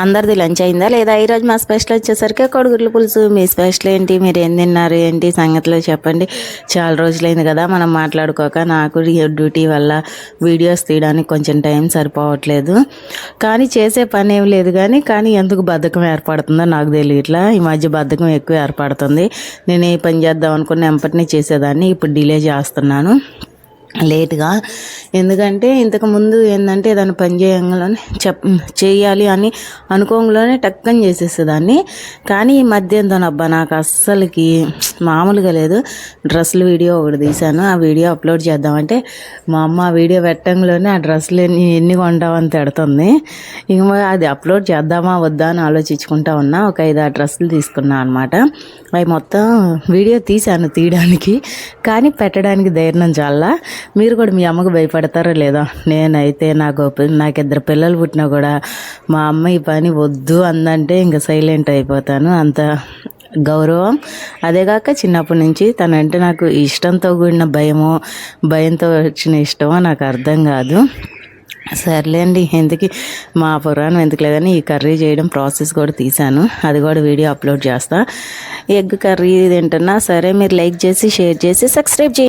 అందరిది లంచ్ అయిందా లేదా? ఈరోజు మా స్పెషల్ వచ్చేసరికి కోడిగుడ్ల పులుసు. మీ స్పెషల్ ఏంటి? మీరు ఏం తిన్నారు ఏంటి సంగతిలో చెప్పండి. చాలా రోజులైంది కదా మనం మాట్లాడుకోక. నాకు డ్యూటీ వల్ల వీడియోస్ తీయడానికి కొంచెం టైం సరిపోవట్లేదు, కానీ చేసే పని ఏం లేదు. కానీ ఎందుకు బద్ధకం ఏర్పడుతుందో నాకు తెలియట్లా. ఈ మధ్య బద్ధకం ఎక్కువ ఏర్పడుతుంది. నేను ఏ పని చేద్దాం అనుకున్న వెంపటినే చేసేదాన్ని, ఇప్పుడు డిలే చేస్తున్నాను లేట్గా. ఎందుకంటే ఇంతకుముందు ఏంటంటే ఏదైనా పని చేయంగానే చేయాలి అని అనుకోంగానే టక్కని చేసేసేదాన్ని. కానీ ఈ మధ్య ఏంటోనబ్బా నాకు అస్సలకి మామూలుగా లేదు. డ్రెస్సుల వీడియో ఒకటి తీశాను, ఆ వీడియో అప్లోడ్ చేద్దామంటే మా అమ్మ ఆ వీడియో పెట్టంలోనే ఆ డ్రెస్సులు ఎన్ని కొంటామని తిడుతుంది. ఇంక అది అప్లోడ్ చేద్దామా వద్దా అని ఆలోచించుకుంటా ఉన్నా. ఒక 5-6 డ్రెస్సులు తీసుకున్నా అనమాట. అవి మొత్తం వీడియో తీయడానికి, కానీ పెట్టడానికి ధైర్యం చాలా. మీరు కూడా మీ అమ్మకు భయపడతారో లేదో. నేనైతే నాకు 2 పిల్లలు పుట్టినా కూడా మా అమ్మ ఈ పని వద్దు అందంటే ఇంకా సైలెంట్ అయిపోతాను. అంత గౌరవం. అదేగాక చిన్నప్పటి నుంచి తనంటే నాకు ఇష్టంతో కూడిన భయంతో వచ్చిన ఇష్టమో నాకు అర్థం కాదు. సర్లేండి, ఎందుకు మా పురాణం ఎందుకు లేదని ఈ కర్రీ చేయడం ప్రాసెస్ కూడా తీశాను, అది కూడా వీడియో అప్లోడ్ చేస్తా. ఎగ్ కర్రీ తింటున్నా. సరే, మీరు లైక్ చేసి షేర్ చేసి సబ్స్క్రైబ్ చేయండి.